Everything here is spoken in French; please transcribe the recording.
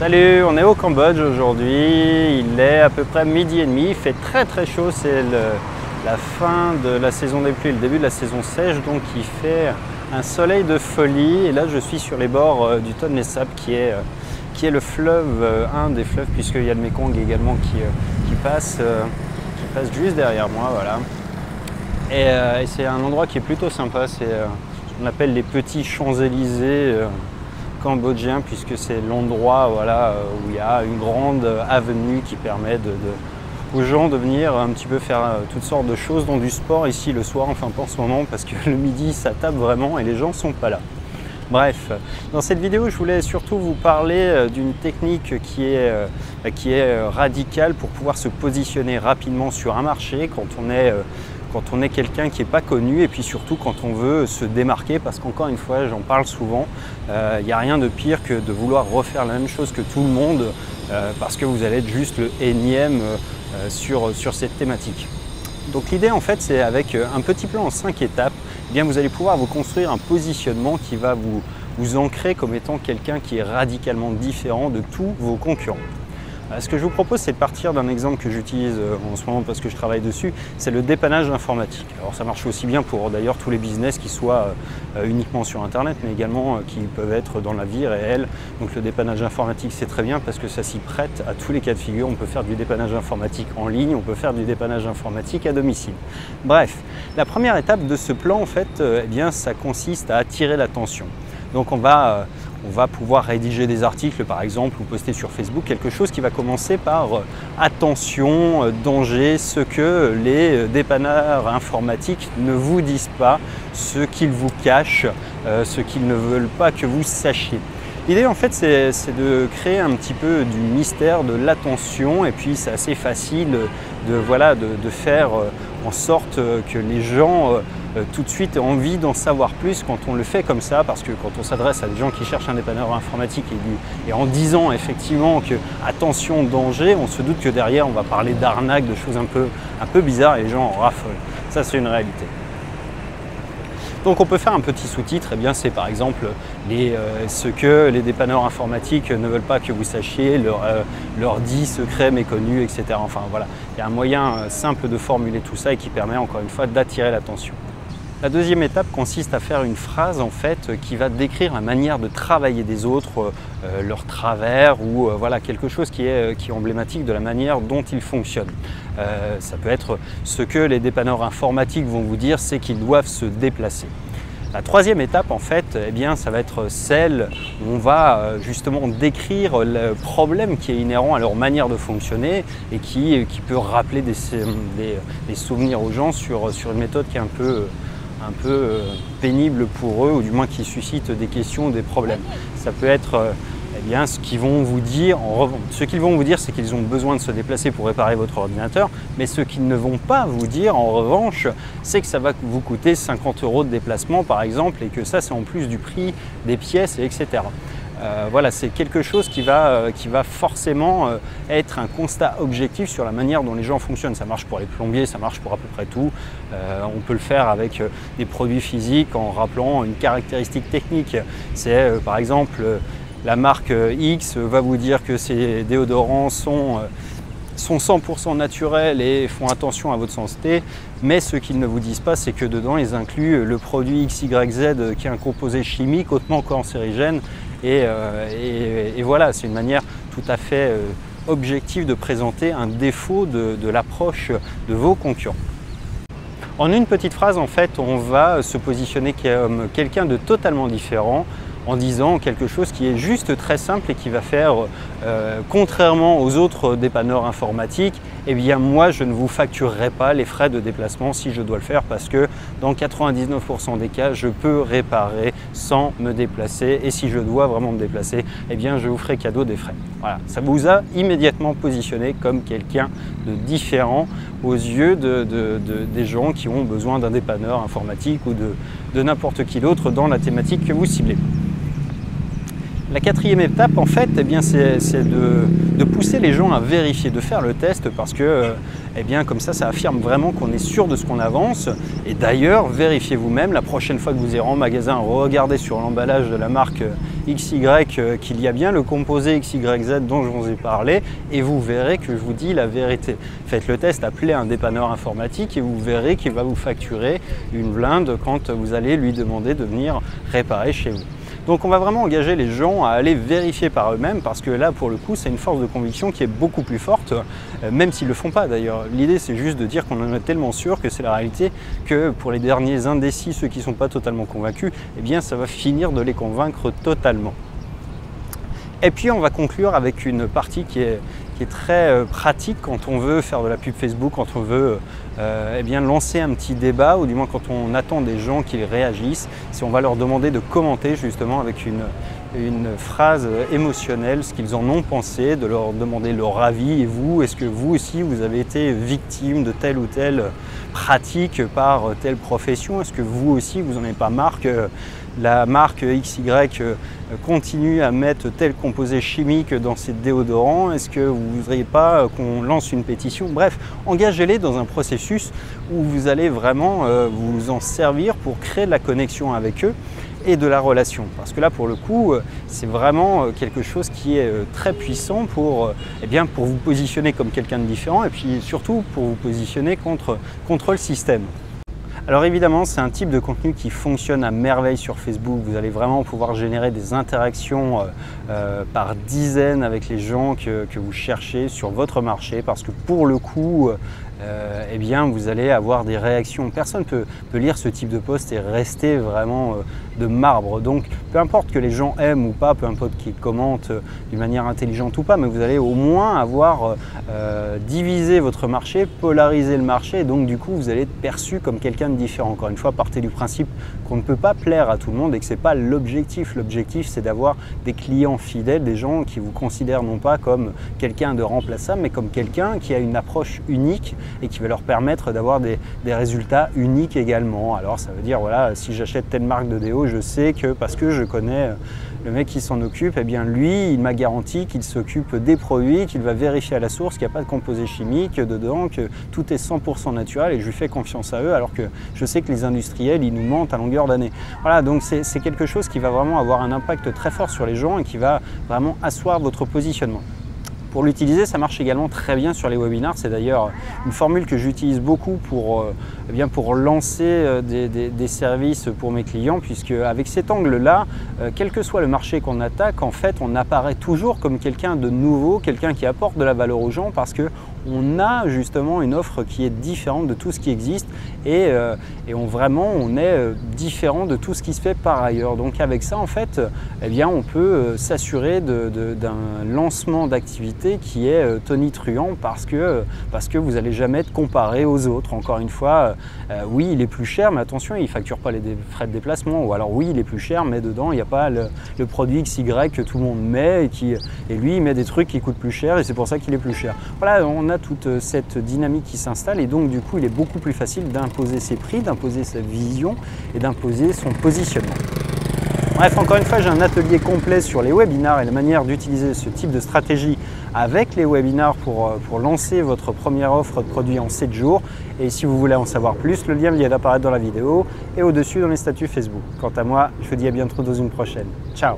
Salut, on est au Cambodge aujourd'hui, il est à peu près midi et demi, il fait très chaud, c'est la fin de la saison des pluies, le début de la saison sèche, donc il fait un soleil de folie. Et là je suis sur les bords du Tonlé Sap qui est le fleuve, un des fleuves, puisqu'il y a le Mekong également qui passe juste derrière moi, voilà. Et c'est un endroit qui est plutôt sympa, c'est ce qu'on appelle les petits Champs-Élysées cambodgien, puisque c'est l'endroit où il y a une grande avenue qui permet aux gens de venir un petit peu faire toutes sortes de choses, dont du sport ici le soir, enfin pas en ce moment parce que le midi ça tape vraiment et les gens sont pas là. Bref, dans cette vidéo je voulais surtout vous parler d'une technique qui est radicale pour pouvoir se positionner rapidement sur un marché quand on est quelqu'un qui n'est pas connu, et puis surtout quand on veut se démarquer, parce qu'encore une fois, j'en parle souvent, il n'y a rien de pire que de vouloir refaire la même chose que tout le monde parce que vous allez être juste le énième sur cette thématique. Donc l'idée en fait, c'est avec un petit plan en 5 étapes, eh bien, vous allez pouvoir vous construire un positionnement qui va vous ancrer comme étant quelqu'un qui est radicalement différent de tous vos concurrents. Ce que je vous propose, c'est de partir d'un exemple que j'utilise en ce moment parce que je travaille dessus, c'est le dépannage informatique. Alors ça marche aussi bien pour d'ailleurs tous les business qui soient uniquement sur internet, mais également qui peuvent être dans la vie réelle. Donc le dépannage informatique, c'est très bien parce que ça s'y prête à tous les cas de figure. On peut faire du dépannage informatique en ligne, on peut faire du dépannage informatique à domicile. Bref, la première étape de ce plan, en fait, eh bien, ça consiste à attirer l'attention. Donc on va pouvoir rédiger des articles par exemple ou poster sur Facebook quelque chose qui va commencer par attention, danger, ce que les dépanneurs informatiques ne vous disent pas, ce qu'ils vous cachent, ce qu'ils ne veulent pas que vous sachiez. L'idée en fait c'est de créer un petit peu du mystère, de l'attention, et puis c'est assez facile de faire en sorte que les gens tout de suite aient envie d'en savoir plus quand on le fait comme ça, parce que quand on s'adresse à des gens qui cherchent un dépanneur informatique et en disant effectivement que attention, danger, on se doute que derrière on va parler d'arnaque, de choses un peu bizarres, et les gens en raffolent. Ça c'est une réalité. Donc on peut faire un petit sous-titre, et bien c'est par exemple ce que les dépanneurs informatiques ne veulent pas que vous sachiez, leurs 10 secrets méconnus, etc. Enfin voilà, il y a un moyen simple de formuler tout ça et qui permet encore une fois d'attirer l'attention. La deuxième étape consiste à faire une phrase en fait qui va décrire la manière de travailler des autres, leur travers, ou voilà, quelque chose qui est emblématique de la manière dont ils fonctionnent. Ça peut être ce que les dépanneurs informatiques vont vous dire, c'est qu'ils doivent se déplacer. La troisième étape en fait, eh bien, ça va être celle où on va justement décrire le problème qui est inhérent à leur manière de fonctionner et qui peut rappeler des souvenirs aux gens sur une méthode qui est un peu pénible pour eux, ou du moins qui suscite des questions, des problèmes. Ça peut être eh bien, ce qu'ils vont vous dire, ce qu'ils vont vous dire, c'est qu'ils ont besoin de se déplacer pour réparer votre ordinateur, mais ce qu'ils ne vont pas vous dire en revanche, c'est que ça va vous coûter 50 € de déplacement par exemple, et que ça c'est en plus du prix des pièces, etc. Voilà, c'est quelque chose qui va forcément être un constat objectif sur la manière dont les gens fonctionnent. Ça marche pour les plombiers, ça marche pour à peu près tout. On peut le faire avec des produits physiques en rappelant une caractéristique technique. C'est par exemple la marque X va vous dire que ces déodorants sont 100% naturels et font attention à votre santé, mais ce qu'ils ne vous disent pas, c'est que dedans ils incluent le produit XYZ qui est un composé chimique hautement cancérigène. Et voilà, c'est une manière tout à fait objective de présenter un défaut de l'approche de vos concurrents. En une petite phrase, en fait, on va se positionner comme quelqu'un de totalement différent, en disant quelque chose qui est juste très simple et qui va faire, contrairement aux autres dépanneurs informatiques, eh bien moi je ne vous facturerai pas les frais de déplacement si je dois le faire, parce que dans 99% des cas je peux réparer sans me déplacer, et si je dois vraiment me déplacer, eh bien je vous ferai cadeau des frais. Voilà, ça vous a immédiatement positionné comme quelqu'un de différent aux yeux des gens qui ont besoin d'un dépanneur informatique ou de n'importe qui d'autre dans la thématique que vous ciblez. La quatrième étape, en fait, eh bien, c'est de pousser les gens à vérifier, de faire le test parce que, eh bien, comme ça affirme vraiment qu'on est sûr de ce qu'on avance. Et d'ailleurs, vérifiez vous-même la prochaine fois que vous irez en magasin, regardez sur l'emballage de la marque XY qu'il y a bien le composé XYZ dont je vous ai parlé et vous verrez que je vous dis la vérité. Faites le test, appelez un dépanneur informatique et vous verrez qu'il va vous facturer une blinde quand vous allez lui demander de venir réparer chez vous. Donc on va vraiment engager les gens à aller vérifier par eux-mêmes parce que là pour le coup c'est une force de conviction qui est beaucoup plus forte, même s'ils ne le font pas d'ailleurs. L'idée c'est juste de dire qu'on en est tellement sûr que c'est la réalité que pour les derniers indécis, ceux qui ne sont pas totalement convaincus, eh bien ça va finir de les convaincre totalement. Et puis on va conclure avec une partie qui est très pratique quand on veut faire de la pub Facebook, quand on veut eh bien, lancer un petit débat ou du moins quand on attend des gens qui réagissent. Si on va leur demander de commenter justement avec une phrase émotionnelle, ce qu'ils en ont pensé, de leur demander leur avis. Et vous, est-ce que vous aussi vous avez été victime de telle ou telle pratique par telle profession? Est-ce que vous aussi vous n'en avez pas marre que la marque XY continue à mettre tel composé chimique dans ses déodorants? Est-ce que vous ne voudriez pas qu'on lance une pétition? Bref, engagez-les dans un processus où vous allez vraiment vous en servir pour créer de la connexion avec eux et de la relation. Parce que là, pour le coup, c'est vraiment quelque chose qui est très puissant pour vous positionner comme quelqu'un de différent et puis surtout pour vous positionner contre le système. Alors évidemment, c'est un type de contenu qui fonctionne à merveille sur Facebook. Vous allez vraiment pouvoir générer des interactions par dizaines avec les gens que vous cherchez sur votre marché parce que pour le coup, eh bien, vous allez avoir des réactions. Personne ne peut lire ce type de post et rester vraiment de marbre. Donc, peu importe que les gens aiment ou pas, peu importe qu'ils commentent d'une manière intelligente ou pas, mais vous allez au moins avoir divisé votre marché, polarisé le marché et donc du coup, vous allez être perçu comme quelqu'un de différent. Encore une fois, partez du principe qu'on ne peut pas plaire à tout le monde et que ce n'est pas l'objectif. L'objectif, c'est d'avoir des clients fidèles, des gens qui vous considèrent non pas comme quelqu'un de remplaçable, mais comme quelqu'un qui a une approche unique et qui va leur permettre d'avoir des résultats uniques également. Alors ça veut dire, voilà, si j'achète telle marque de déo, je sais que parce que je connais le mec qui s'en occupe, eh bien lui, il m'a garanti qu'il s'occupe des produits, qu'il va vérifier à la source qu'il n'y a pas de composés chimiques dedans, que tout est 100% naturel et je lui fais confiance à eux alors que je sais que les industriels, ils nous mentent à longueur d'année. Voilà, donc c'est quelque chose qui va vraiment avoir un impact très fort sur les gens et qui va vraiment asseoir votre positionnement. Pour l'utiliser, ça marche également très bien sur les webinars. C'est d'ailleurs une formule que j'utilise beaucoup pour lancer des services pour mes clients, puisque avec cet angle-là, quel que soit le marché qu'on attaque, en fait, on apparaît toujours comme quelqu'un de nouveau, quelqu'un qui apporte de la valeur aux gens parce qu'on a justement une offre qui est différente de tout ce qui existe et on est différent de tout ce qui se fait par ailleurs. Donc avec ça, en fait, eh bien, on peut s'assurer d'un lancement d'activité qui est tonitruant parce que vous n'allez jamais être comparé aux autres. Encore une fois, oui, il est plus cher, mais attention, il ne facture pas les frais de déplacement. Ou alors oui, il est plus cher, mais dedans, il n'y a pas le produit XY que tout le monde met et lui, il met des trucs qui coûtent plus cher et c'est pour ça qu'il est plus cher. Voilà, on a toute cette dynamique qui s'installe et donc du coup, il est beaucoup plus facile d'imposer ses prix, d'imposer sa vision et d'imposer son positionnement. Bref, encore une fois, j'ai un atelier complet sur les webinars et la manière d'utiliser ce type de stratégie avec les webinars pour lancer votre première offre de produit en 7 jours. Et si vous voulez en savoir plus, le lien vient d'apparaître dans la vidéo et au-dessus dans les statuts Facebook. Quant à moi, je vous dis à bientôt dans une prochaine. Ciao!